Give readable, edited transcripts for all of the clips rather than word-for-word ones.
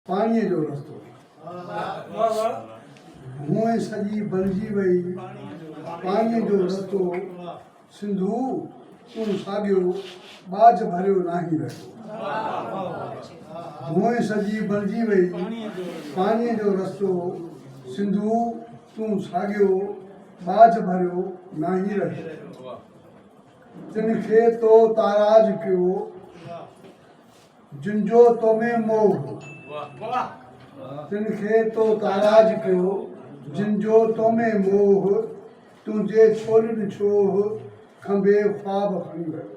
पानी जो रस्तो हुए सजी बलजी वही पानी जो रस्तो सिंधु तू सागियो बाज भरियो नाही रहियो हुए सजी बलजी वही पानी जो रस्तो सिंधु तू सागियो बाज भरियो नाही रहियो तिनखे तो ताराज कयो जिनजो तोमें मोह तिनखे तो ताराज कयो जिनजो तोमें मोह तुझे छोड़न छोह खंबे ख्वाब खणी वियो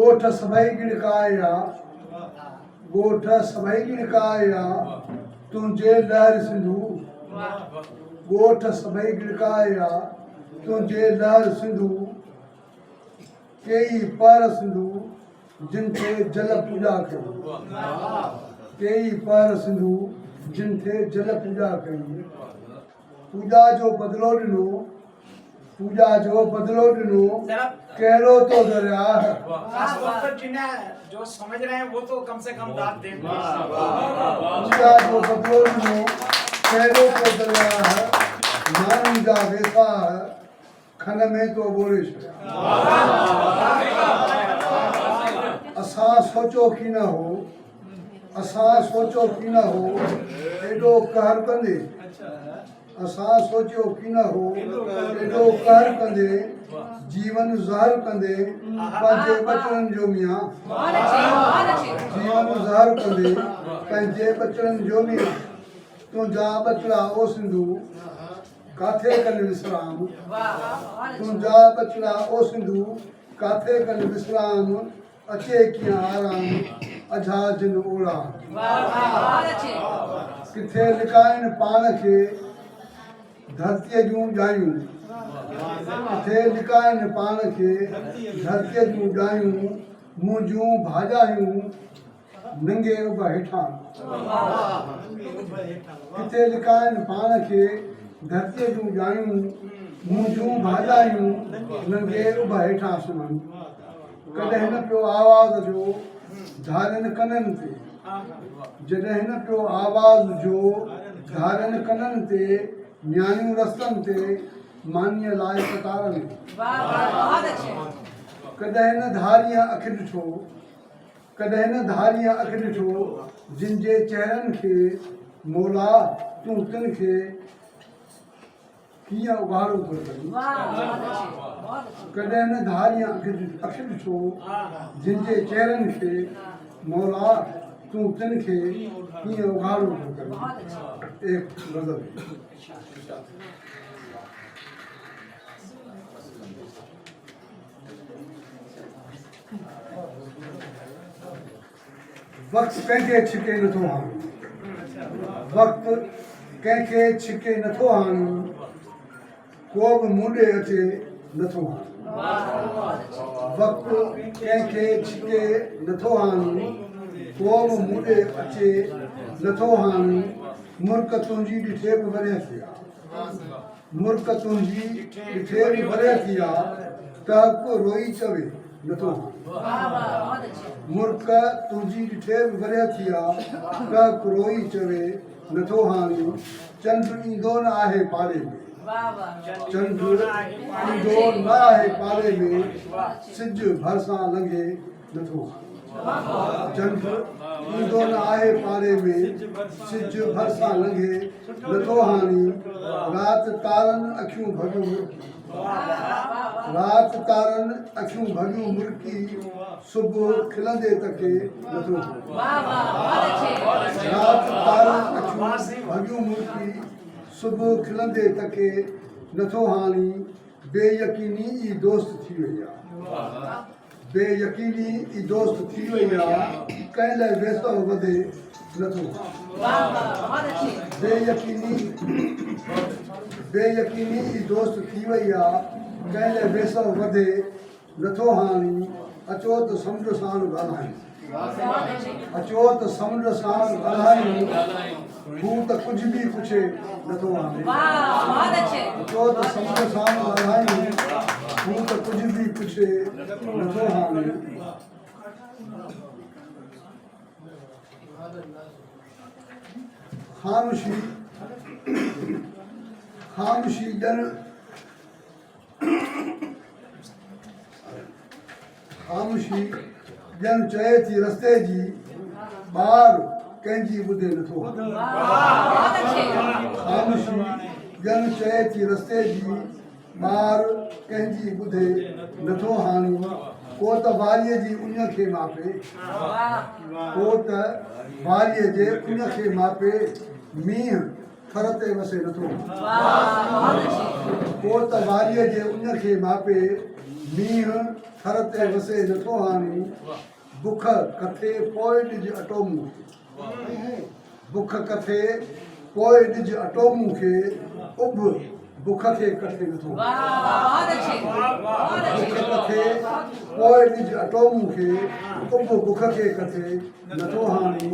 ॻोठ सभई गिड़काया ॻोठ सभई गिड़काया तुझे लहर सिंधु ॻोठ सभई गिड़काया तुझे लहर सिंधु कई पर सिंधु जिन थे जल पूजा कई कई पर सिंधु जिन थे जल पूजा कई पूजा जो बदलो ॾिनो पूजा जो बदलो ॾिनो कहिड़ो तो दरिया है जो समझ रहे हैं वो तो कम से कम दाद दें पूजा जो बदलो ॾिनो कहिड़ो तो दरिया है मानवी जा वेसा है खन में तो बोले असां सोचो की न हो असां सोचो की न हो एॾो कहर कंदे असां सोचो की न हो एॾो कहर कंदे जीवन ज़हर कंदे पंहिंजे बचड़नि जो मियां जीवन ज़हर कंदे पंहिंजे बचड़नि जो मियां तुंहिंजा बचड़ा ओ सिंधु काथे कनि विश्राम तुंहिंजा बचड़ा ओ सिंधु काथे कनि विश्राम अचे कीअं आराम अझा जिन ओड़ा किथे लिकाइनि पाण खे धरतीअ जूं ॼायूं किथे लिकाइनि पाण खे धरतीअ जूं ॼायूं मुंहिंजूं भाॼायूं नंगे उभ हेठां किथे लिकाइनि पाण खे धरतीअ जूं ॼायूं मुंहिंजूं भाॼायूं नंगे उभ हेठां सुम्हनि कॾहिं न पियो आवाज़ जो धारनि कननि ते जॾहिं न पियो आवाज़ जो धारनि कननि ते न्याणियूं रस्तनि ते मानीअ लाइ कतारनि कॾहिं न धारीअ अखि ॾिठो कॾहिं न धारीअ अखि ॾिठो जिन जे चहिरनि खे मौला तूं तिन खे कीअं उघाड़ो थो करीं कॾहिं न धारीअ अखि ॾिठो जिन जे चहिरनि खे मौला तूं तिन खे कीअं उघाड़ो थो करीं एक गज़ल वक़्तु कंहिंखे छिके नथो हाणे वक़्तु कंहिंखे छिके नथो हाणे को बि मुंडे अचे नथो हाणे वक़्तु कंहिंखे छिके नथो हाणे को बि मुंडे अचे नथो हाणे मुल्क तुंहिंजी ॾिठे बि वरे थी आहे मुल्क तुंहिंजी ॾिठे बि वरे थी आहे त को रोई चवे नथो मुल्क तुंहिंजी ॾिठे बि वरे थी आहे त को रोई चवे नथो हाणे चंड ईंदो न आहे पाड़े में चंड ईंदो न आहे पाड़े में सिज भरिसां लंघे नथो चंड ईंदो न आहे पाड़े में सिज भरिसां लंघे नथो हाणे राति तारनि अखियूं भॻियूं मुर्की राति तारनि अखियूं भॻियूं मुर्की सुबुह खिलंदे तके नथो राति तारनि अखियूं भॻियूं मुर्की सुबुह खिलंदे तके नथो हाणे बेयकीनी ई दोस्त थी वई आहे बेयकीनी ई दोस्त थी वई आहे कंहिं लाइ वेसो वधे नथो बेयकीनी ई दोस्त थी वई आहे कंहिं लाइ वेसो वधे नथो हाणे अचो त समुंड सां ॻाल्हायूं अचो त समुंड सां ॻाल्हायूं हू त कुझु बि पुछे नथो हाणे अचो त समुंड सां ॻाल्हायूं हू त कुझु बि पुछे नथो हाणे ख़ामोशी ॼण ख़ामोशी ॼण चए थी रस्ते जी ॿार कंहिंजी ॿुधे नथो ख़ामोशी ॼण चए थी रस्ते जी ॿार कंहिंजी ॿुधे नथो हाणी को त वारीअ जी उन खे मापे को त वारीअ जे उन खे मापे मींहुं थर ते वसे नथो को त वारीअ जे उन खे मापे मींहुं थर ते वसे नथो हाणी बुख कथे पोइ ॾिज अटो मूं बुख कथे पोइ ॾिज अटो मूं खे उब बुख खे कथे नथो बुख कथे पोइ ॾिज अटो मूं खे उब बुख खे कथे नथो हाणी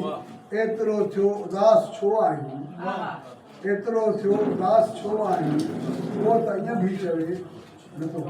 एतिरो थियो उदास छो आहीं एतिरो थियो उदास छो आहीं उहो त ईअं बि चवे नथो